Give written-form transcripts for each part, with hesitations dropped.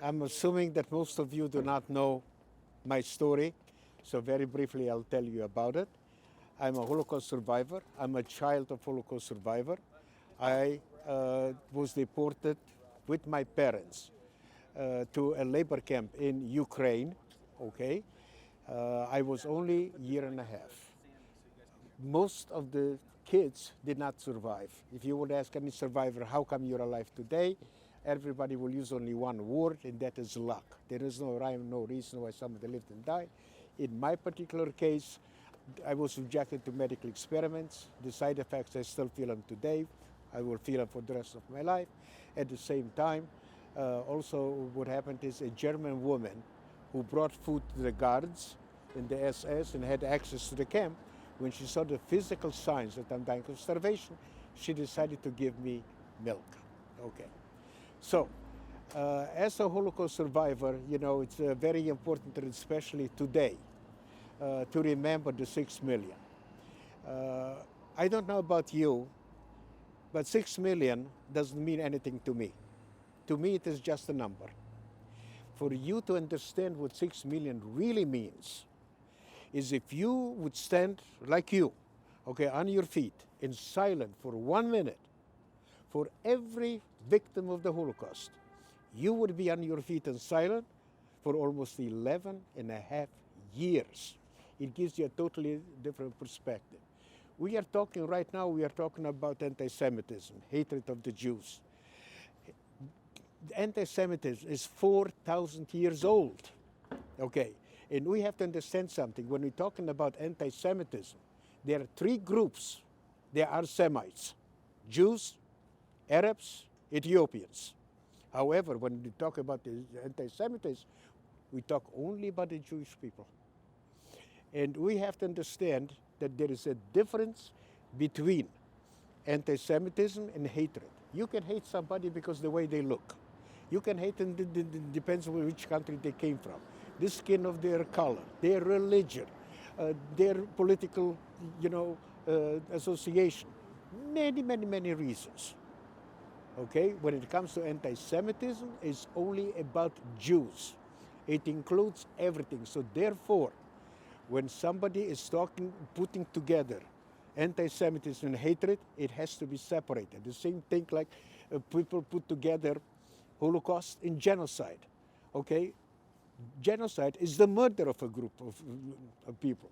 I'm assuming that most of you do not know my story, so very briefly I'll tell you about it. I'm a Holocaust survivor. I'm a child of Holocaust survivor. I was deported with my parents to a labor camp in Ukraine, okay? I was only a year and a half. Most of the kids did not survive. If you would ask any survivor, how come you're alive today? Everybody will use only one word, and that is luck. There is no rhyme, no reason why somebody lived and died. In my particular case, I was subjected to medical experiments. The side effects, I still feel them today. I will feel them for the rest of my life. At the same time, also what happened is a German woman who brought food to the guards in the SS and had access to the camp, when she saw the physical signs that I'm dying of starvation, she decided to give me milk. Okay. So, as a Holocaust survivor, you know, it's very important, especially today, to remember the 6 million. I don't know about you, but 6 million doesn't mean anything to me. To me, it is just a number. For you to understand what 6 million really means, is if you would stand like you, okay, on your feet, in silent for 1 minute, for every victim of the Holocaust, you would be on your feet and silent for almost 11 and a half years. It gives you a totally different perspective. We are talking right now, we are talking about anti-Semitism, hatred of the Jews. Anti-Semitism is 4,000 years old, okay? And we have to understand something. When we're talking about anti-Semitism, there are three groups. There are Semites: Jews, Arabs, Ethiopians. However, when we talk about the anti-Semitism, we talk only about the Jewish people. And we have to understand that there is a difference between anti-Semitism and hatred. You can hate somebody because the way they look. You can hate them, depends on which country they came from, the skin of their color, their religion, their political, association. Many reasons. Okay, when it comes to anti-Semitism, it's only about Jews. It includes everything. So therefore, when somebody is putting together anti-Semitism and hatred, it has to be separated. The same thing like people put together Holocaust and genocide. Okay, genocide is the murder of a group of people.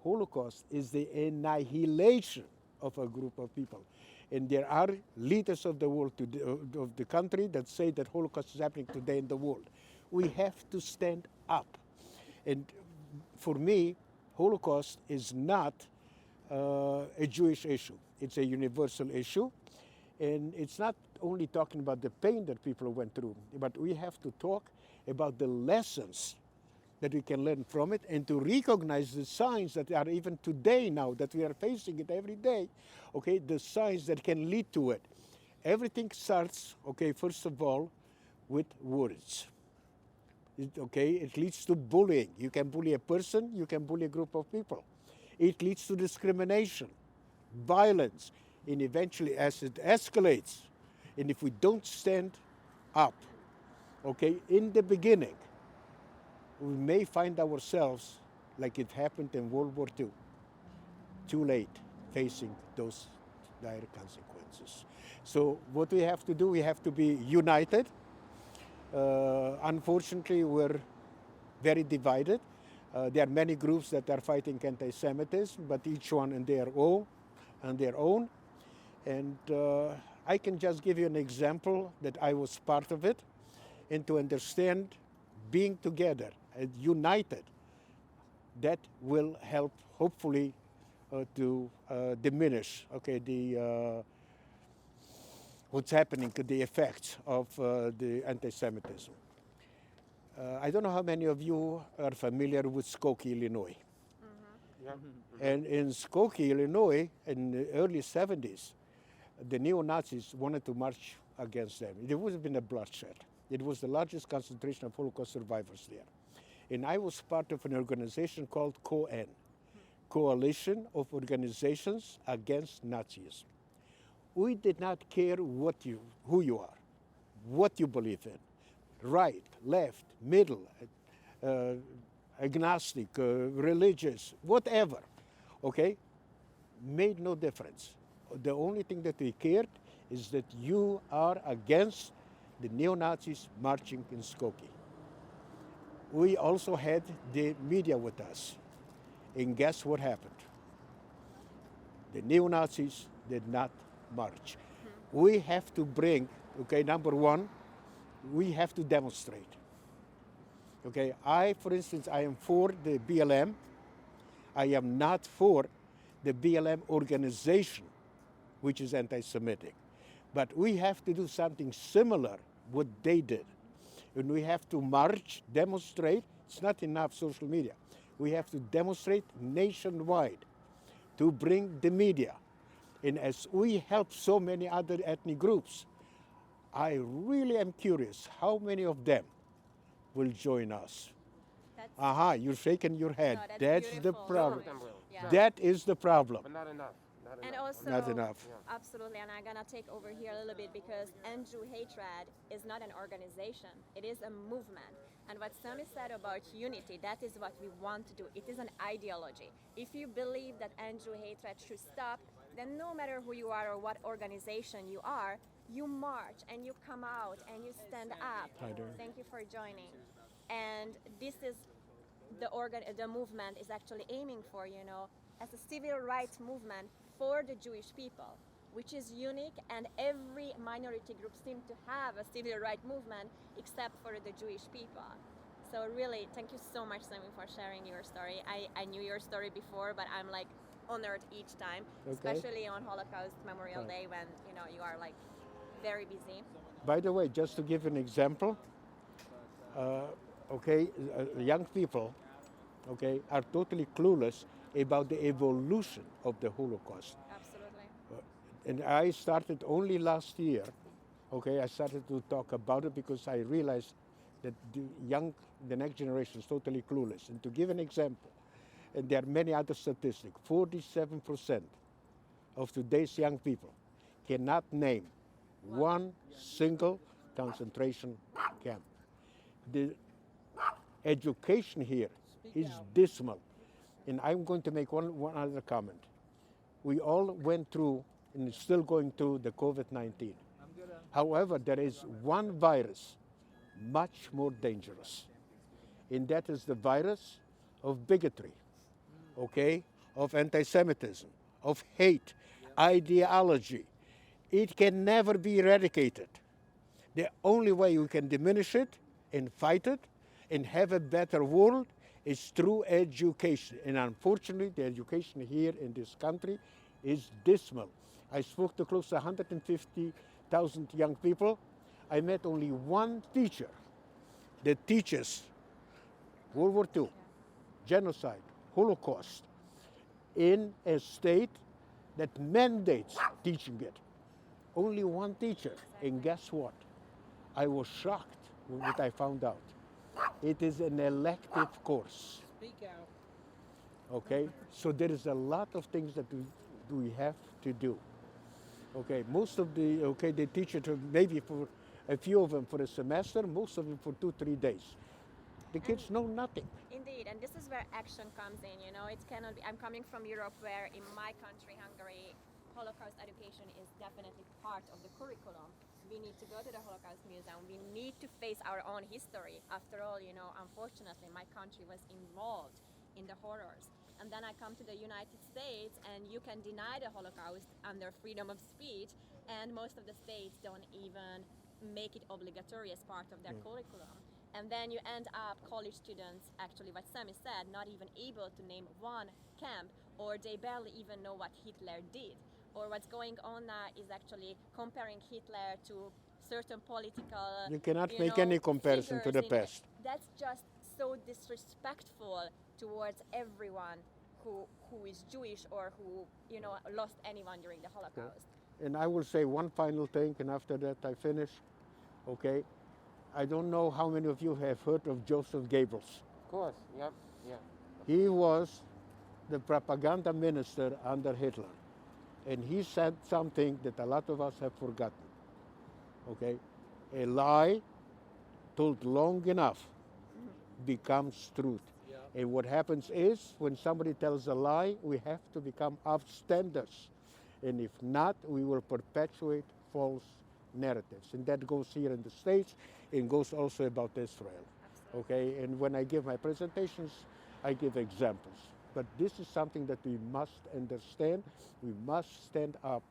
Holocaust is the annihilation of a group of people. And there are leaders of the world, of the country, that say that Holocaust is happening today in the world. We have to stand up. And for me, Holocaust is not a Jewish issue. It's a universal issue. And it's not only talking about the pain that people went through, but we have to talk about the lessons that we can learn from it, and to recognize the signs that are even today now, that we are facing it every day, okay, the signs that can lead to it. Everything starts, okay, first of all, with words. It leads to bullying. You can bully a person, you can bully a group of people. It leads to discrimination, violence, and eventually, as it escalates, and if we don't stand up, okay, in the beginning, we may find ourselves like it happened in World War II, too late, facing those dire consequences. So what we have to do, we have to be united. Unfortunately, we're very divided. There are many groups that are fighting anti-Semitism, but each one on their own. And I can just give you an example that I was part of it, and to understand being together, united, that will help, hopefully, to diminish, what's happening, the effects of the anti-Semitism. I don't know how many of you are familiar with Skokie, Illinois. Yeah. And in Skokie, Illinois, in the early 70s, the neo-Nazis wanted to march against them. There would have been a bloodshed. It was the largest concentration of Holocaust survivors there. And I was part of an organization called COAN, Coalition of Organizations Against Nazism. We did not care who you are, what you believe in. right, left, middle, uh, agnostic, religious, whatever, okay, made no difference. The only thing that we cared is that you are against the neo-Nazis marching in Skokie. We also had the media with us. And guess what happened? The neo-Nazis did not march. We have to bring, okay, number one, we have to demonstrate. Okay, for instance, I am for the BLM. I am not for the BLM organization, which is anti-Semitic. But we have to do something similar what they did. And we have to march, demonstrate. It's not enough social media. We have to demonstrate nationwide to bring the media. And as we help so many other ethnic groups, I really am curious how many of them will join us. You're shaking your head. No, that's beautiful. the problem. Yeah. That is the problem. But not enough. And also, Not enough. absolutely, and I'm gonna take over here a little bit because Andrew Hatred is not an organization; it is a movement. And what Sami said about unity, that is what we want to do. It is an ideology. If you believe that Andrew Hatred should stop, then no matter who you are or what organization you are, you march and you come out and you stand up. Hi there. Thank you for joining. And this is the movement is actually aiming for, as a civil rights movement for the Jewish people, which is unique, and every minority group seems to have a civil rights movement except for the Jewish people. So really, thank you so much, Sami, for sharing your story. I knew your story before, but I'm like honored each time, especially on Holocaust Memorial Day when you are like very busy. By the way, just to give an example, young people, are totally clueless about the evolution of the Holocaust. Absolutely. And I started only last year, I started to talk about it because I realized that the next generation is totally clueless. And to give an example, and there are many other statistics, 47% of today's young people cannot name one single concentration camp. The education here is dismal. And I'm going to make one other comment. We all went through and still going through the COVID-19. However, there is one virus much more dangerous, and that is the virus of bigotry, of anti-Semitism, of hate, ideology. It can never be eradicated. The only way we can diminish it and fight it and have a better world is through education. And unfortunately, the education here in this country is dismal. I spoke to close to 150,000 young people. I met only one teacher that teaches World War II, genocide, Holocaust, in a state that mandates teaching it. Only one teacher. And guess what? I was shocked with what I found out. It is an elective course. Speak out. So there is a lot of things that we have to do. Most of they teach it maybe for a few of them for a semester, most of them for 2-3 days. The kids know nothing. Indeed, and this is where action comes in. It cannot be. I'm coming from Europe, where in my country, Hungary, Holocaust education is definitely part of the curriculum. We need to go to the Holocaust Museum. We need to face our own history. After all, unfortunately, my country was involved in the horrors. And then I come to the United States, and you can deny the Holocaust under freedom of speech, and most of the states don't even make it obligatory as part of their curriculum. And then you end up college students, actually what Sami said, not even able to name one camp, or they barely even know what Hitler did. Or what's going on now is actually comparing Hitler to certain political. You cannot make any comparison to the past. That's just so disrespectful towards everyone who is Jewish or who lost anyone during the Holocaust. And I will say one final thing, and after that I finish. I don't know how many of you have heard of Joseph Goebbels. Of course. Yep. Yeah. He was the propaganda minister under Hitler. And he said something that a lot of us have forgotten. A lie told long enough, becomes truth. And what happens is, when somebody tells a lie, we have to become upstanders. And if not, we will perpetuate false narratives. And that goes here in the States, and goes also about Israel. Okay, and when I give my presentations, I give examples. But this is something that we must understand. We must stand up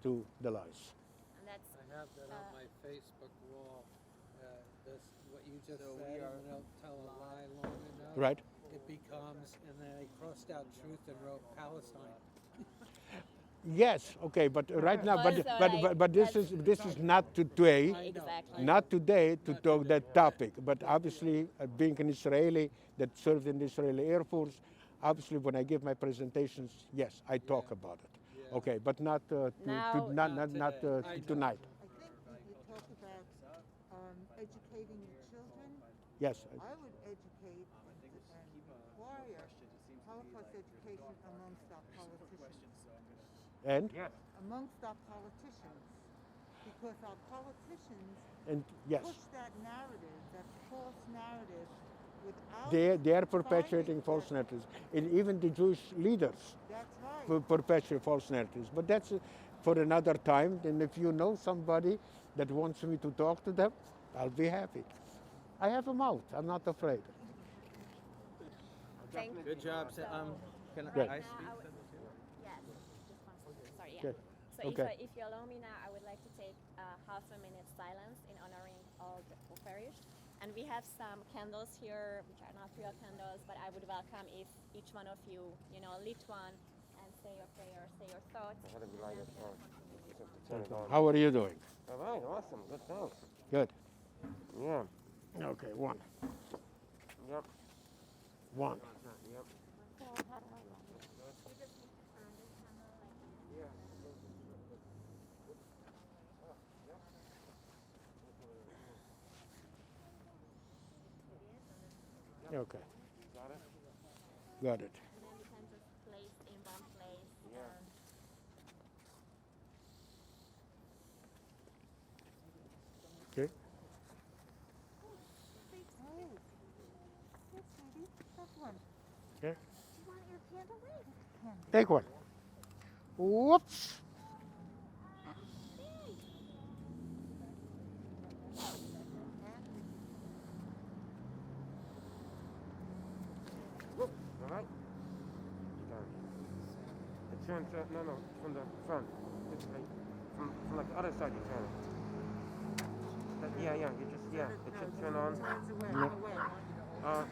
to the lies. And that's I have that on my Facebook wall. This what you just So said. we are And they'll tell a lie long enough. Right? It becomes, and then I crossed out truth and wrote Palestine. Yes, okay, but right now, Also, like, but this is not today, exactly. not today to Not talk today. that topic. But obviously, being an Israeli that served in the Israeli Air Force, obviously, when I give my presentations, yes, I talk about it. Yeah. Okay, but not Now- not today. I know. tonight. I think if you talk about educating your children, Yes, I would educate and require Holocaust education amongst our politicians. and Amongst our politicians. Because our politicians and yes, push that narrative, that false narrative, without they are finding perpetuating that- false narratives, and even the Jewish leaders That's right. perpetuate false narratives. But that's for another time. And if you know somebody that wants me to talk to them, I'll be happy. I have a mouth. I'm not afraid. Thank you. Good job. So, Can Good. I now speak? I would, yes, just one second. Sorry, yeah. Good. So Okay. if you allow me now, I would like to take half a minute silence in honoring all the who perished. And we have some candles here, which are not real candles, but I would welcome if each one of you, lit one and say your prayer, say your thoughts. How do we light it on? Just have to turn it on. How are you doing? All right, awesome. Good, thanks. Good. Yeah. Okay, one. Yep. One. Yep. Okay, Got it? got it. And then we can just place in one place. Yeah. And Okay. Oh, yes, sweetie, that's one. Okay. You want your candle lit? Candy. Take one. Whoops. All right. Done. It turns out, no, from the front. This way. From like the other side you turn it. Yeah, you just, it should turn on. Turns away, away.